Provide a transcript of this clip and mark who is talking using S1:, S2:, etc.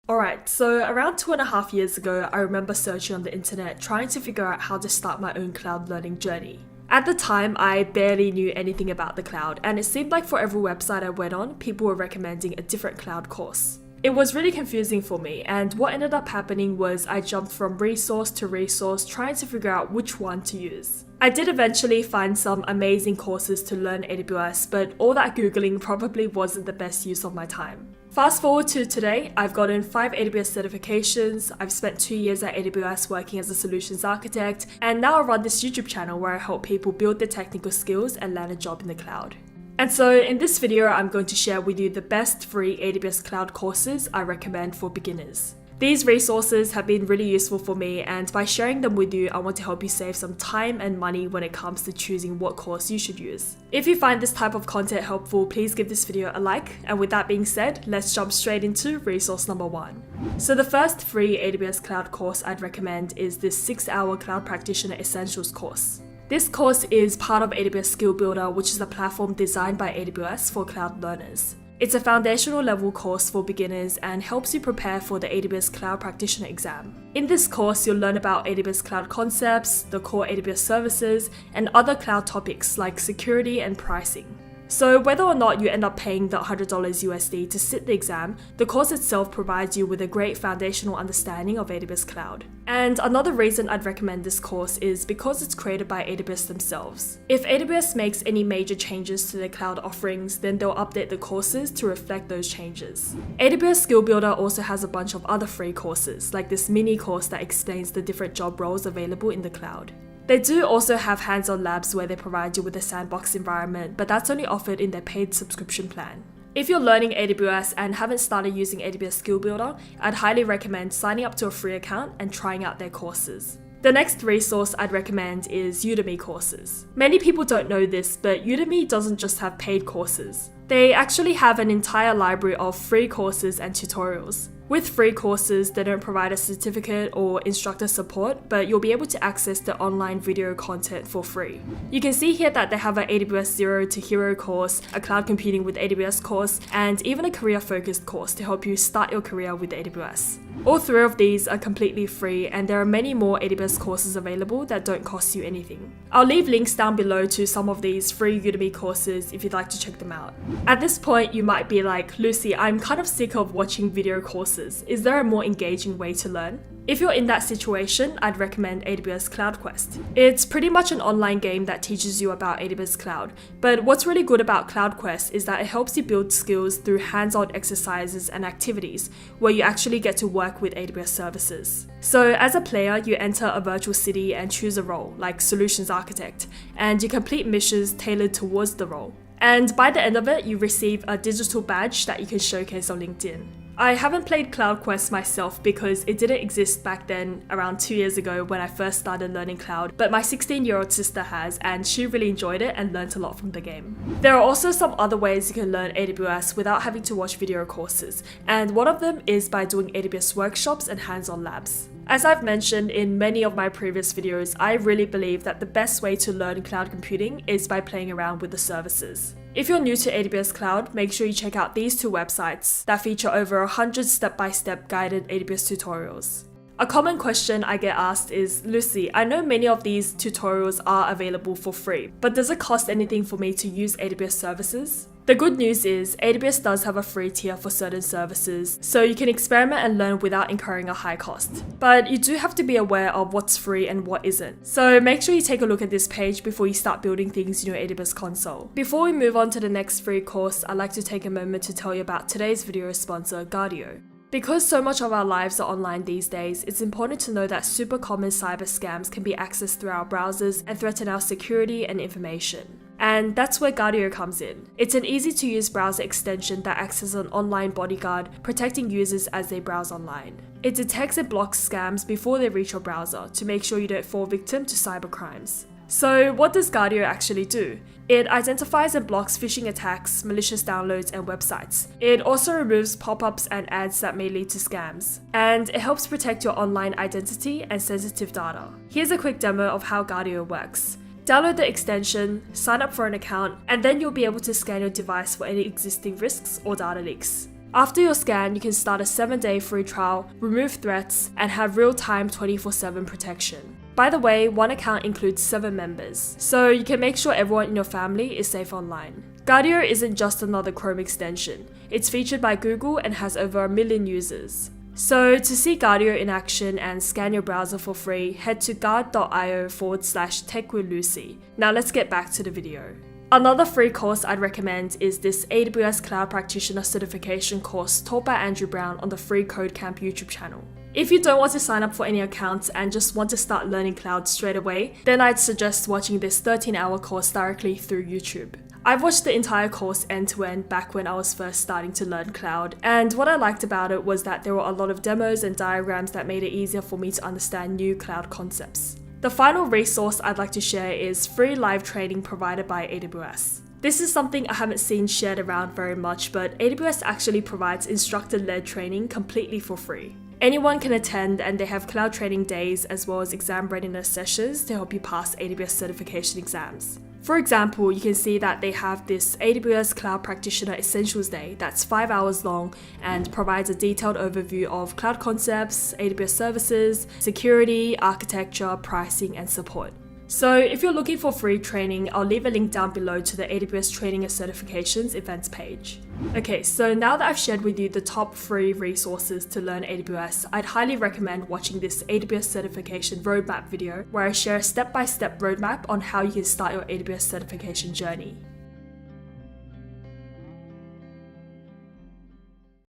S1: Alright, so around 2.5 years ago, I remember searching on the internet trying to figure out how to start my own cloud learning journey. At the time, I barely knew anything about the cloud, and it seemed like for every website I went on, people were recommending a different cloud course. It was really confusing for me, and what ended up happening was I jumped from resource to resource trying to figure out which one to use. I did eventually find some amazing courses to learn AWS, but all that Googling probably wasn't the best use of my time. Fast forward to today, I've gotten 5 AWS certifications, I've spent 2 years at AWS working as a solutions architect, and now I run this YouTube channel where I help people build their technical skills and land a job in the cloud. And so in this video, I'm going to share with you the best free AWS cloud courses I recommend for beginners. These resources have been really useful for me, and by sharing them with you, I want to help you save some time and money when it comes to choosing what course you should use. If you find this type of content helpful, please give this video a like, and with that being said, let's jump straight into resource number 1. So the first free AWS cloud course I'd recommend is this 6-hour Cloud Practitioner Essentials course. This course is part of AWS Skill Builder, which is a platform designed by AWS for cloud learners. It's a foundational level course for beginners and helps you prepare for the AWS Cloud Practitioner exam. In this course, you'll learn about AWS cloud concepts, the core AWS services, and other cloud topics like security and pricing. So whether or not you end up paying the $100 USD to sit the exam, the course itself provides you with a great foundational understanding of AWS Cloud. And another reason I'd recommend this course is because it's created by AWS themselves. If AWS makes any major changes to their cloud offerings, then they'll update the courses to reflect those changes. AWS Skill Builder also has a bunch of other free courses, like this mini course that explains the different job roles available in the cloud. They do also have hands-on labs where they provide you with a sandbox environment, but that's only offered in their paid subscription plan. If you're learning AWS and haven't started using AWS Skill Builder, I'd highly recommend signing up to a free account and trying out their courses. The next resource I'd recommend is Udemy courses. Many people don't know this, but Udemy doesn't just have paid courses. They actually have an entire library of free courses and tutorials. With free courses, they don't provide a certificate or instructor support, but you'll be able to access the online video content for free. You can see here that they have an AWS Zero to Hero course, a Cloud Computing with AWS course, and even a career-focused course to help you start your career with AWS. All 3 of these are completely free, and there are many more AWS courses available that don't cost you anything. I'll leave links down below to some of these free Udemy courses if you'd like to check them out. At this point, you might be like, Lucy, I'm kind of sick of watching video courses. Is there a more engaging way to learn? If you're in that situation, I'd recommend AWS Cloud Quest. It's pretty much an online game that teaches you about AWS Cloud, but what's really good about Cloud Quest is that it helps you build skills through hands-on exercises and activities where you actually get to work with AWS services. So as a player, you enter a virtual city and choose a role, like Solutions Architect, and you complete missions tailored towards the role. And by the end of it, you receive a digital badge that you can showcase on LinkedIn. I haven't played Cloud Quest myself because it didn't exist back then, around 2 years ago when I first started learning cloud, but my 16-year-old sister has, and she really enjoyed it and learned a lot from the game. There are also some other ways you can learn AWS without having to watch video courses, and one of them is by doing AWS workshops and hands-on labs. As I've mentioned in many of my previous videos, I really believe that the best way to learn cloud computing is by playing around with the services. If you're new to AWS Cloud, make sure you check out these 2 websites that feature over 100 step-by-step guided AWS tutorials. A common question I get asked is, Lucy, I know many of these tutorials are available for free, but does it cost anything for me to use AWS services? The good news is AWS does have a free tier for certain services, so you can experiment and learn without incurring a high cost. But you do have to be aware of what's free and what isn't. So make sure you take a look at this page before you start building things in your AWS console. Before we move on to the next free course, I'd like to take a moment to tell you about today's video sponsor, Guardio. Because so much of our lives are online these days, it's important to know that super common cyber scams can be accessed through our browsers and threaten our security and information. And that's where Guardio comes in. It's an easy-to-use browser extension that acts as an online bodyguard, protecting users as they browse online. It detects and blocks scams before they reach your browser to make sure you don't fall victim to cybercrimes. So what does Guardio actually do? It identifies and blocks phishing attacks, malicious downloads, and websites. It also removes pop-ups and ads that may lead to scams. And it helps protect your online identity and sensitive data. Here's a quick demo of how Guardio works. Download the extension, sign up for an account, and then you'll be able to scan your device for any existing risks or data leaks. After your scan, you can start a 7-day free trial, remove threats, and have real-time 24/7 protection. By the way, one account includes 7 members, so you can make sure everyone in your family is safe online. Guardio isn't just another Chrome extension. It's featured by Google and has over 1 million users. So to see Guardio in action and scan your browser for free, head to guard.io/techwithlucy. Now let's get back to the video. Another free course I'd recommend is this AWS Cloud Practitioner Certification course taught by Andrew Brown on the Free Code Camp YouTube channel. If you don't want to sign up for any accounts and just want to start learning cloud straight away, then I'd suggest watching this 13-hour course directly through YouTube. I've watched the entire course end to end back when I was first starting to learn cloud, and what I liked about it was that there were a lot of demos and diagrams that made it easier for me to understand new cloud concepts. The final resource I'd like to share is free live training provided by AWS. This is something I haven't seen shared around very much, but AWS actually provides instructor-led training completely for free. Anyone can attend, and they have cloud training days as well as exam readiness sessions to help you pass AWS certification exams. For example, you can see that they have this AWS Cloud Practitioner Essentials Day that's 5 hours long and provides a detailed overview of cloud concepts, AWS services, security, architecture, pricing, and support. So if you're looking for free training, I'll leave a link down below to the AWS Training and Certifications events page. Okay, so now that I've shared with you the top free resources to learn AWS, I'd highly recommend watching this AWS certification roadmap video where I share a step-by-step roadmap on how you can start your AWS certification journey.